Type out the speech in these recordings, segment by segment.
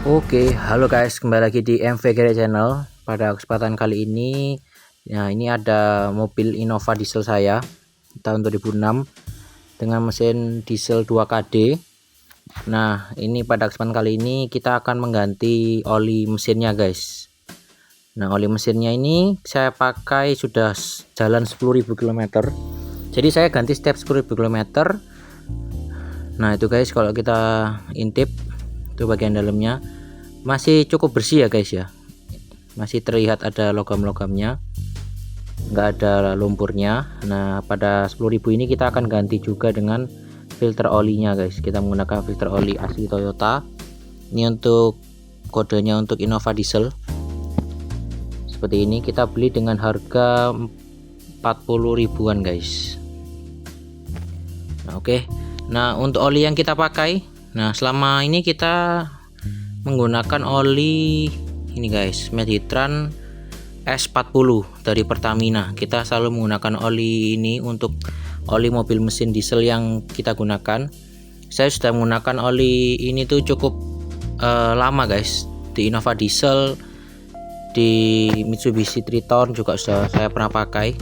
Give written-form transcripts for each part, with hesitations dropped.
Oke, halo guys, kembali lagi di MV Garage Channel. Pada kesempatan kali ini, ini ada mobil Innova diesel saya tahun 2006 dengan mesin diesel 2KD. Nah, ini pada kesempatan kali ini kita akan mengganti oli mesinnya, guys. Nah, oli mesinnya ini saya pakai sudah jalan 10.000 km. Jadi saya ganti setiap 10.000 km. Nah, itu guys, kalau kita intip itu bagian dalamnya masih cukup bersih ya guys ya, masih terlihat ada logam-logamnya, nggak ada lumpurnya. Nah, pada 10.000 ini kita akan ganti juga dengan filter olinya guys. Kita menggunakan filter oli asli Toyota. Ini untuk kodenya untuk Innova diesel seperti ini, kita beli dengan harga 40 ribuan guys. Nah, oke. Nah, untuk oli yang kita pakai, nah selama ini kita menggunakan oli ini guys, Meditran S40 dari Pertamina. Kita selalu menggunakan oli ini untuk oli mobil mesin diesel yang kita gunakan. Saya sudah menggunakan oli ini tuh cukup lama guys, di Innova diesel, di Mitsubishi Triton juga sudah saya pernah pakai.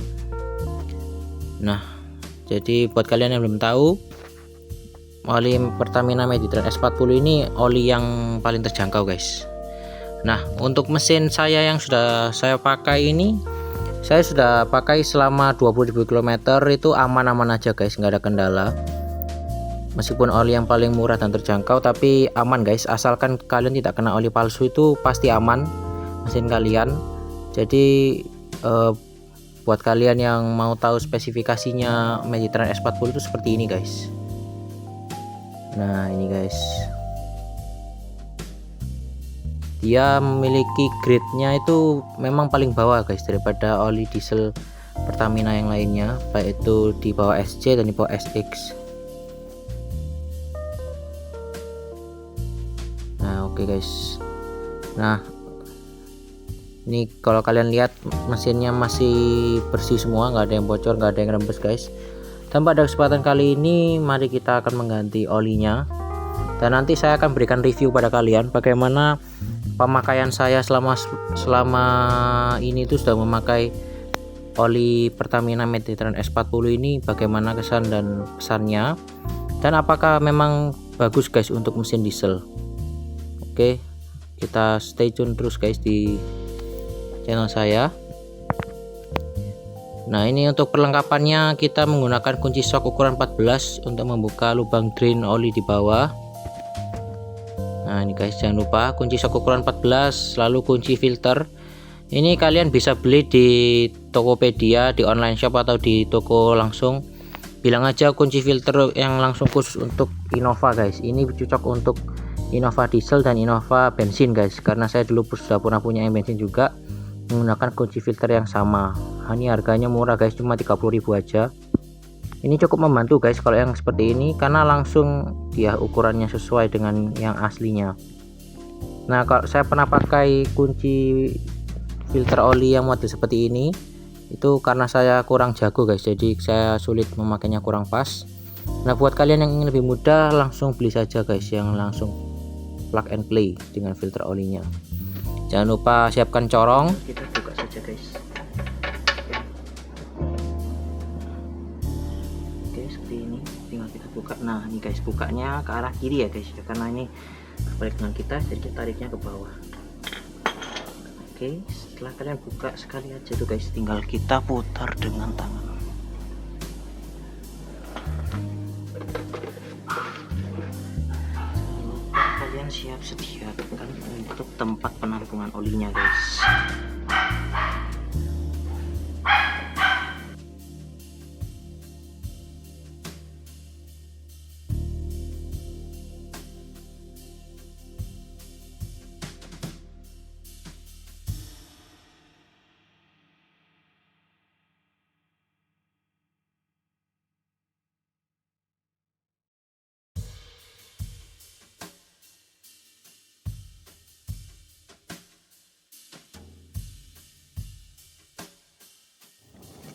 Nah, jadi buat kalian yang belum tahu, oli Pertamina Meditran S40 ini oli yang paling terjangkau guys. Nah, untuk mesin saya yang sudah saya pakai ini, saya sudah pakai selama 20.000 km, itu aman-aman aja guys, nggak ada kendala. Meskipun oli yang paling murah dan terjangkau, tapi aman guys, asalkan kalian tidak kena oli palsu itu pasti aman mesin kalian. Jadi buat kalian yang mau tahu spesifikasinya Meditran S40 itu seperti ini guys. Nah, ini guys, dia memiliki grade-nya itu memang paling bawah guys daripada oli diesel Pertamina yang lainnya, baik itu di bawah SC dan di bawah SX. Nah, oke guys. Nah, ini kalau kalian lihat mesinnya masih bersih semua, nggak ada yang bocor, nggak ada yang rembes guys. Dan pada kesempatan kali ini mari kita akan mengganti olinya, dan nanti saya akan berikan review pada kalian bagaimana pemakaian saya selama ini itu sudah memakai oli Pertamina Meditran S40 ini, bagaimana kesan dan pesannya, dan apakah memang bagus guys untuk mesin diesel. Oke, kita stay tune terus guys di channel saya. Nah, ini untuk perlengkapannya kita menggunakan kunci sok ukuran 14 untuk membuka lubang drain oli di bawah. Nah, ini guys, jangan lupa kunci sok ukuran 14, lalu kunci filter. Ini kalian bisa beli di Tokopedia, di online shop, atau di toko langsung. Bilang aja kunci filter yang langsung khusus untuk Innova guys. Ini cocok untuk Innova diesel dan Innova bensin guys, karena saya dulu sudah pernah punya yang bensin juga menggunakan kunci filter yang sama. Ini harganya murah guys, cuma 30.000 aja. Ini cukup membantu guys kalau yang seperti ini, karena langsung dia ukurannya sesuai dengan yang aslinya. Nah, kalau saya pernah pakai kunci filter oli yang model seperti ini, itu karena saya kurang jago guys, jadi saya sulit memakainya, kurang pas. Nah, buat kalian yang ingin lebih mudah, langsung beli saja guys yang langsung plug and play dengan filter olinya. Jangan lupa siapkan corong. Kita buka saja guys. Oke, seperti ini, tinggal kita buka. Nah, ini guys, bukanya ke arah kiri ya guys, karena ini berbalik dengan kita, jadi kita tariknya ke bawah. Oke, setelah kalian buka sekali aja tuh guys, tinggal kita putar dengan tangan. Kalian siap sediakan untuk tempat penampungan olinya guys.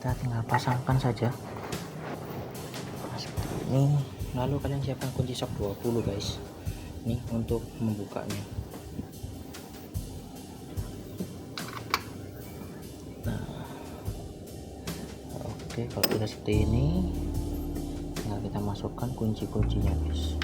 Kita tinggal pasangkan saja. Nah, seperti ini. Lalu kalian siapkan kunci sok 20 guys. Nih untuk membukanya. Oke, kalau kita seperti ini, tinggal kita masukkan kunci-kuncinya guys.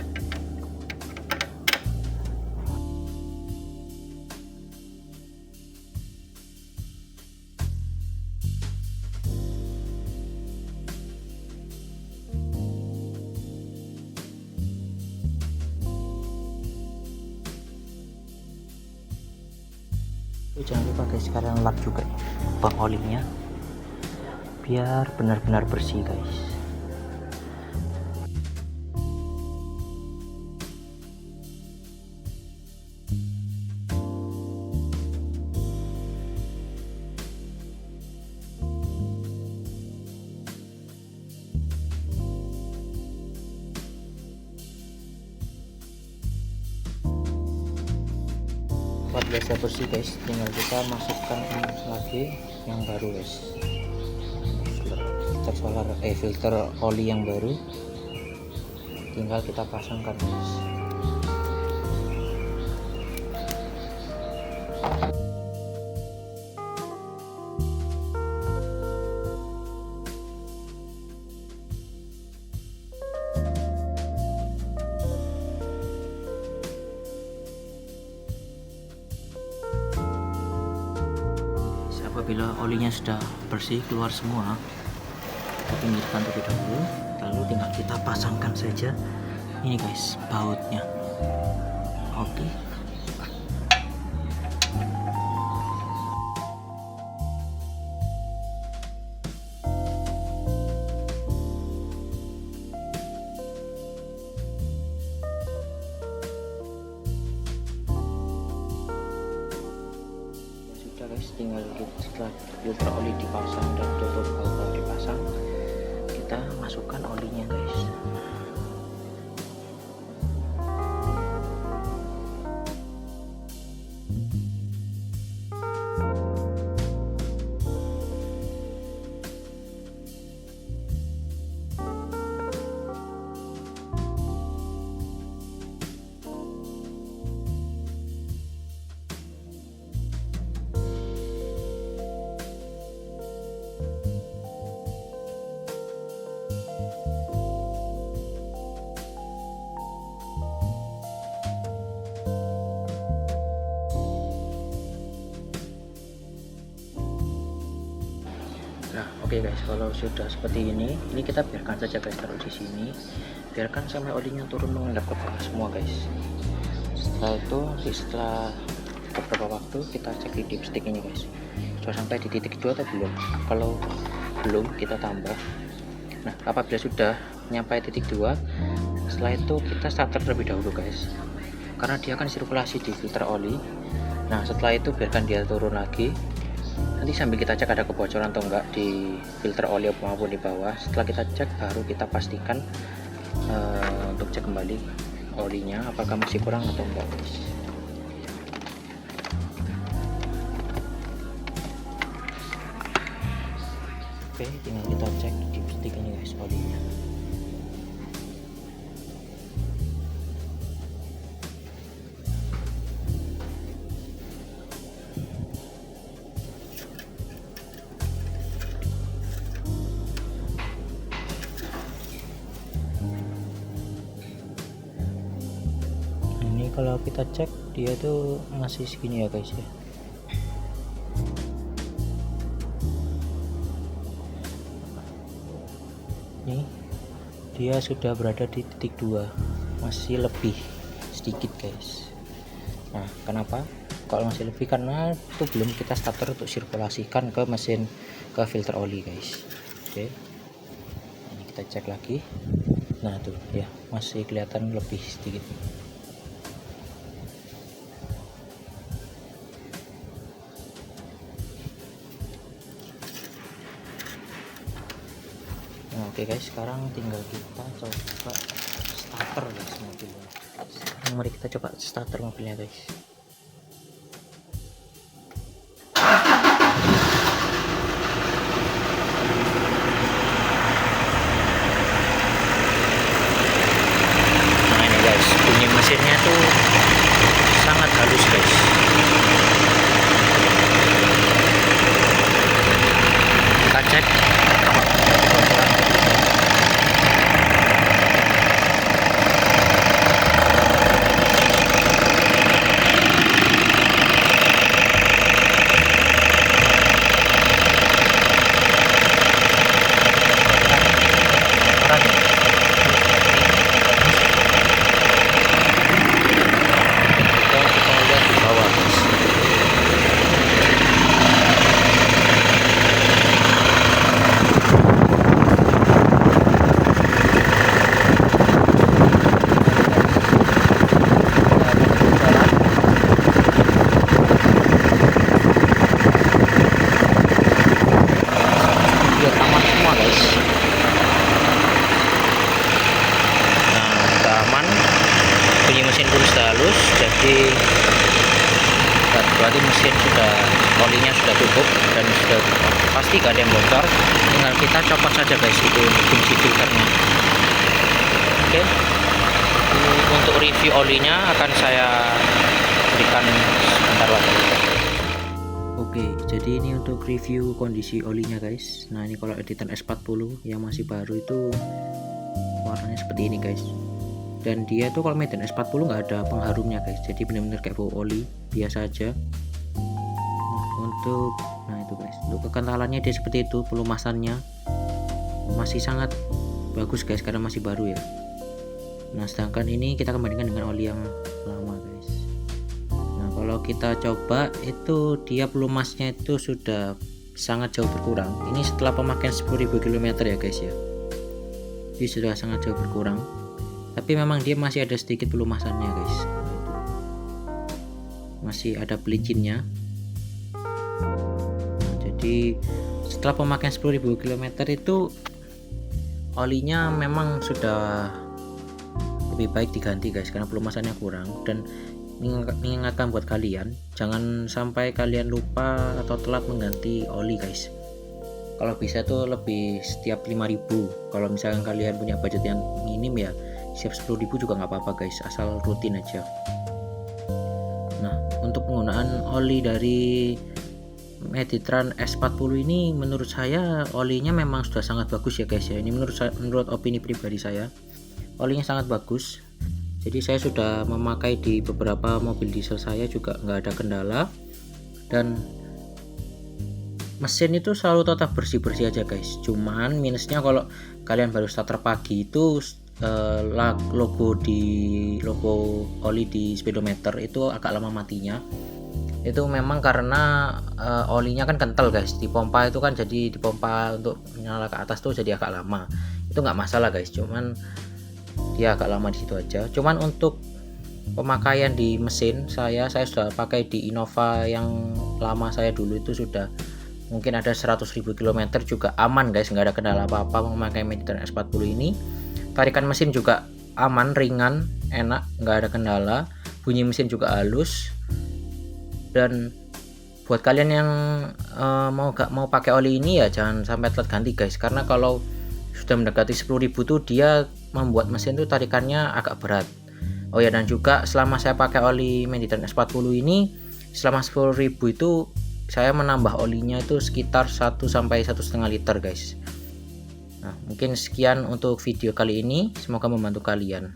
Jangan lupa guys, sekalian lap juga lubang olinya biar benar-benar bersih guys. Biasa bersih guys, tinggal kita masukkan lagi yang baru guys, filter oli yang baru, tinggal kita pasangkan guys. Apabila olinya sudah bersih keluar semua, kita pinggirkan terlebih dahulu, lalu tinggal kita pasangkan saja ini guys bautnya. Oke. Guys, tinggal setelah filter oli dipasang dan tutup baut dipasang, kita masukkan olinya guys. Nah, oke guys, kalau sudah seperti ini kita biarkan saja guys, taruh di sini, biarkan sampai olinya turun mengendap ke bawah semua guys. Setelah itu, setelah beberapa waktu kita cek di dipstick ini guys, sudah sampai di titik 2 atau belum. Kalau belum, kita tambah. Nah, apabila sudah nyampe titik 2, setelah itu kita starter terlebih dahulu guys, karena dia akan sirkulasi di filter oli. Nah, setelah itu biarkan dia turun lagi. Nanti sambil kita cek ada kebocoran atau enggak di filter oli maupun di bawah. Setelah kita cek, baru kita pastikan untuk cek kembali olinya apakah masih kurang atau enggak guys. Oke, tinggal kita cek di dipstick ini guys olinya. Kalau kita cek dia tuh masih segini ya guys ya. Ini dia sudah berada di titik 2, masih lebih sedikit guys. Nah, kenapa kalau masih lebih? Karena itu belum kita starter untuk sirkulasikan ke mesin, ke filter oli guys. Oke, ini kita cek lagi. Nah tuh ya, masih kelihatan lebih sedikit. Oke guys, sekarang tinggal kita coba starter guys mobilnya. Sekarang mari kita coba starter mobilnya guys. Nah ini guys, bunyi mesinnya tuh sangat halus guys. Kita cek bunyi mesin pun sudah halus, jadi berarti mesin sudah, olinya sudah cukup dan sudah pasti gak ada yang bocor. Tinggal kita copot saja guys itu fungsi filternya. Oke, untuk review olinya akan saya berikan sebentar lagi. Oke, jadi ini untuk review kondisi olinya guys. Nah, ini kalau editan S40 yang masih baru itu warnanya seperti ini guys. Dan dia tuh kalau Medan S40 nggak ada pengharumnya guys, jadi benar-benar kayak bau oli biasa aja. Nah itu guys, untuk kekentalannya dia seperti itu, pelumasannya masih sangat bagus guys karena masih baru ya. Nah, sedangkan ini kita kembalikan dengan oli yang lama guys. Nah, kalau kita coba itu dia pelumasnya itu sudah sangat jauh berkurang. Ini setelah pemakaian 10.000 km ya guys ya, jadi sudah sangat jauh berkurang. Tapi memang dia masih ada sedikit pelumasannya guys, masih ada pelicinnya. Nah, jadi setelah pemakaian 10.000 km itu olinya memang sudah lebih baik diganti guys karena pelumasannya kurang. Dan mengingatkan buat kalian, jangan sampai kalian lupa atau telat mengganti oli guys. Kalau bisa tuh lebih setiap 5.000. Kalau misalkan kalian punya budget yang minim ya siap 10.000 juga nggak apa-apa guys, asal rutin aja. Nah, untuk penggunaan oli dari Meditran S40 ini menurut saya olinya memang sudah sangat bagus ya guys ya. Ini menurut opini pribadi saya, olinya sangat bagus. Jadi saya sudah memakai di beberapa mobil diesel saya juga nggak ada kendala, dan mesin itu selalu tetap bersih-bersih aja guys. Cuman minusnya kalau kalian baru starter pagi itu logo oli di speedometer itu agak lama matinya. Itu memang karena olinya kan kental guys, dipompa itu kan, jadi dipompa untuk nyala ke atas tuh jadi agak lama. Itu nggak masalah guys, cuman dia agak lama di situ aja. Cuman untuk pemakaian di mesin saya sudah pakai di Innova yang lama saya dulu, itu sudah mungkin ada 100.000 km juga aman guys, nggak ada kendala apa-apa memakai Meditran S40 ini. Tarikan mesin juga aman, ringan, enak, nggak ada kendala. Bunyi mesin juga halus. Dan buat kalian yang mau pakai oli ini ya jangan sampai telat ganti guys, karena kalau sudah mendekati 10.000 tuh dia membuat mesin tuh tarikannya agak berat. Oh ya, dan juga selama saya pakai oli Meditran S40 ini, selama 10.000 itu saya menambah olinya itu sekitar 1 sampai 1,5 liter guys. Nah, mungkin sekian untuk video kali ini, semoga membantu kalian.